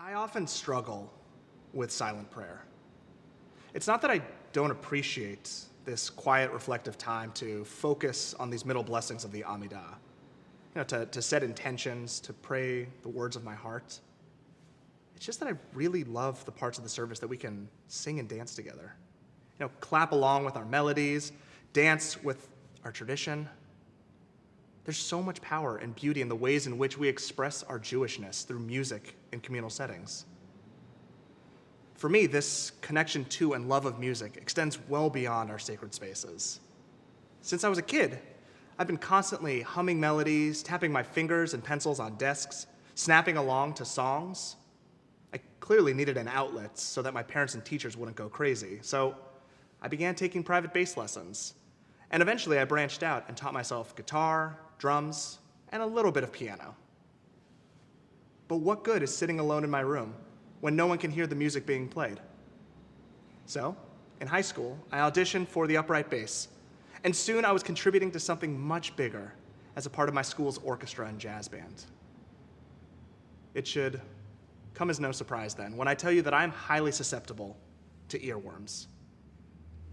I often struggle with silent prayer. It's not that I don't appreciate this quiet, reflective time to focus on these middle blessings of the Amidah, to set intentions, to pray the words of my heart. It's just that I really love the parts of the service that we can sing and dance together. Clap along with our melodies, dance with our tradition. There's so much power and beauty in the ways in which we express our Jewishness through music in communal settings. For me, this connection to and love of music extends well beyond our sacred spaces. Since I was a kid, I've been constantly humming melodies, tapping my fingers and pencils on desks, snapping along to songs. I clearly needed an outlet so that my parents and teachers wouldn't go crazy, so I began taking private bass lessons. And eventually I branched out and taught myself guitar, drums, and a little bit of piano. But what good is sitting alone in my room when no one can hear the music being played? So, in high school, I auditioned for the upright bass, and soon I was contributing to something much bigger as a part of my school's orchestra and jazz band. It should come as no surprise then when I tell you that I'm highly susceptible to earworms.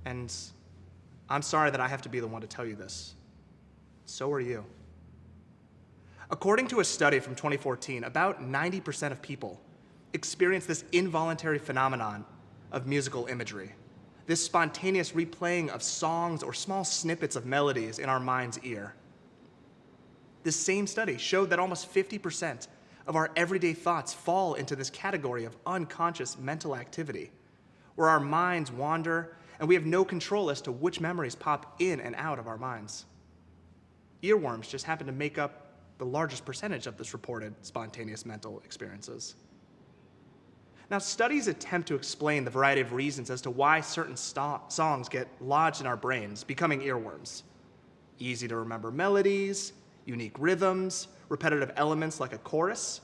And I'm sorry that I have to be the one to tell you this. So are you. According to a study from 2014, about 90% of people experience this involuntary phenomenon of musical imagery, this spontaneous replaying of songs or small snippets of melodies in our mind's ear. This same study showed that almost 50% of our everyday thoughts fall into this category of unconscious mental activity, where our minds wander and we have no control as to which memories pop in and out of our minds. Earworms just happen to make up the largest percentage of this reported spontaneous mental experiences. Now, studies attempt to explain the variety of reasons as to why certain songs get lodged in our brains, becoming earworms. Easy to remember melodies, unique rhythms, repetitive elements like a chorus.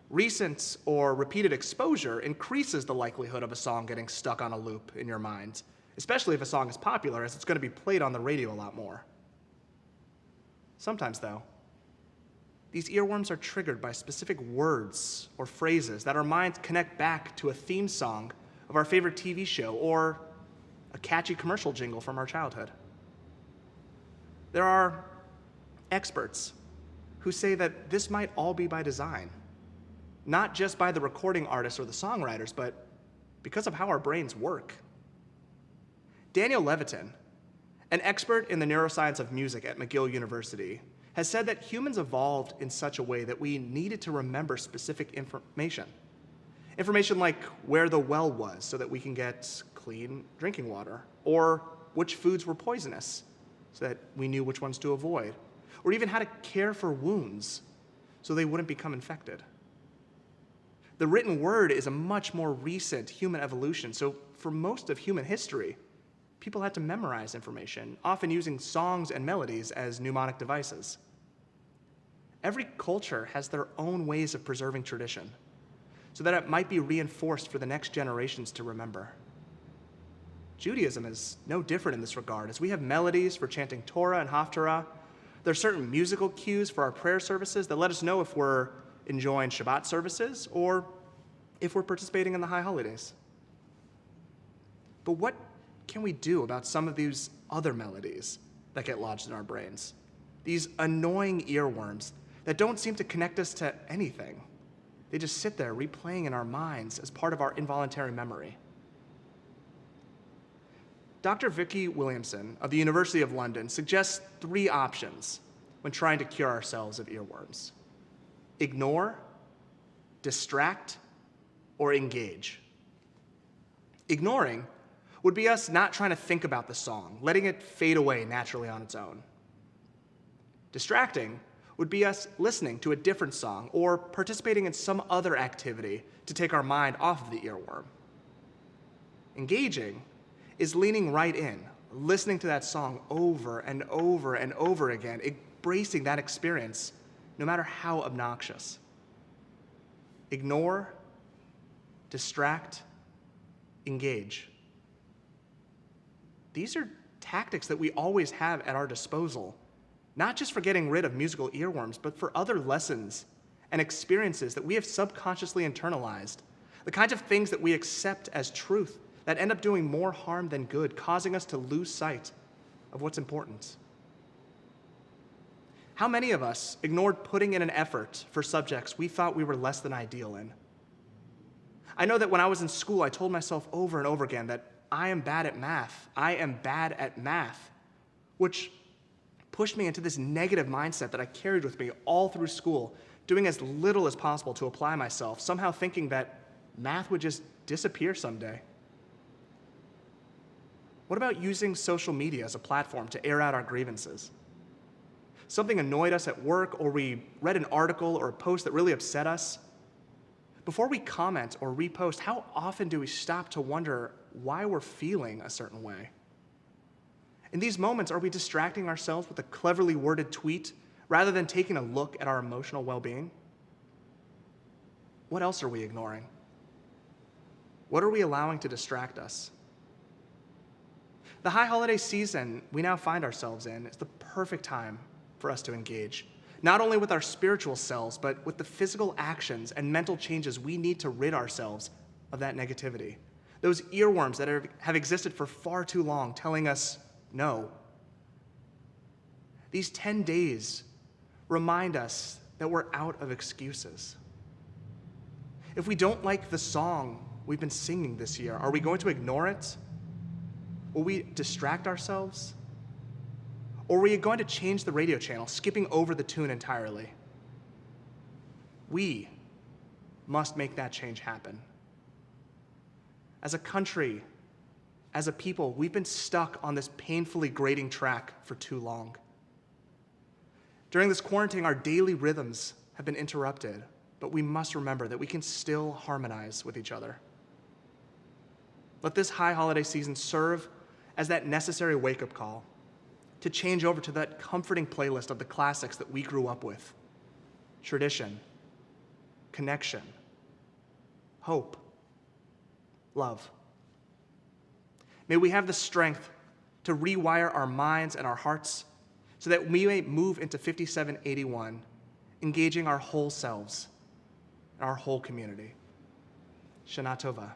Recent or repeated exposure increases the likelihood of a song getting stuck on a loop in your mind, especially if a song is popular, as it's going to be played on the radio a lot more. Sometimes, though, these earworms are triggered by specific words or phrases that our minds connect back to a theme song of our favorite TV show or a catchy commercial jingle from our childhood. There are experts who say that this might all be by design, not just by the recording artists or the songwriters, but because of how our brains work. Daniel Levitin, an expert in the neuroscience of music at McGill University, has said that humans evolved in such a way that we needed to remember specific information. Information like where the well was so that we can get clean drinking water, or which foods were poisonous so that we knew which ones to avoid, or even how to care for wounds so they wouldn't become infected. The written word is a much more recent human evolution, so for most of human history, people had to memorize information, often using songs and melodies as mnemonic devices. Every culture has their own ways of preserving tradition, so that it might be reinforced for the next generations to remember. Judaism is no different in this regard, as we have melodies for chanting Torah and Haftarah. There are certain musical cues for our prayer services that let us know if we're enjoying Shabbat services or if we're participating in the high holidays. But what can we do about some of these other melodies that get lodged in our brains? These annoying earworms that don't seem to connect us to anything. They just sit there replaying in our minds as part of our involuntary memory. Dr. Vicky Williamson of the University of London suggests 3 options when trying to cure ourselves of earworms: ignore, distract, or engage. Ignoring would be us not trying to think about the song, letting it fade away naturally on its own. Distracting would be us listening to a different song or participating in some other activity to take our mind off of the earworm. Engaging is leaning right in, listening to that song over and over and over again, embracing that experience, no matter how obnoxious. Ignore, distract, engage. These are tactics that we always have at our disposal, not just for getting rid of musical earworms, but for other lessons and experiences that we have subconsciously internalized, the kinds of things that we accept as truth that end up doing more harm than good, causing us to lose sight of what's important. How many of us ignored putting in an effort for subjects we thought we were less than ideal in? I know that when I was in school, I told myself over and over again that I am bad at math. I am bad at math, which pushed me into this negative mindset that I carried with me all through school, doing as little as possible to apply myself, somehow thinking that math would just disappear someday. What about using social media as a platform to air out our grievances? Something annoyed us at work, or we read an article or a post that really upset us. Before we comment or repost, how often do we stop to wonder why we're feeling a certain way? In these moments, are we distracting ourselves with a cleverly worded tweet rather than taking a look at our emotional well-being? What else are we ignoring? What are we allowing to distract us? The high holiday season we now find ourselves in is the perfect time for us to engage, not only with our spiritual selves, but with the physical actions and mental changes we need to rid ourselves of that negativity. Those earworms that have existed for far too long, telling us no. These 10 days remind us that we're out of excuses. If we don't like the song we've been singing this year, are we going to ignore it? Will we distract ourselves? Or are we going to change the radio channel, skipping over the tune entirely? We must make that change happen. As a country, as a people, we've been stuck on this painfully grating track for too long. During this quarantine, our daily rhythms have been interrupted, but we must remember that we can still harmonize with each other. Let this high holiday season serve as that necessary wake-up call to change over to that comforting playlist of the classics that we grew up with: tradition, connection, hope, love. May we have the strength to rewire our minds and our hearts so that we may move into 5781, engaging our whole selves, our whole community. Shana Tova.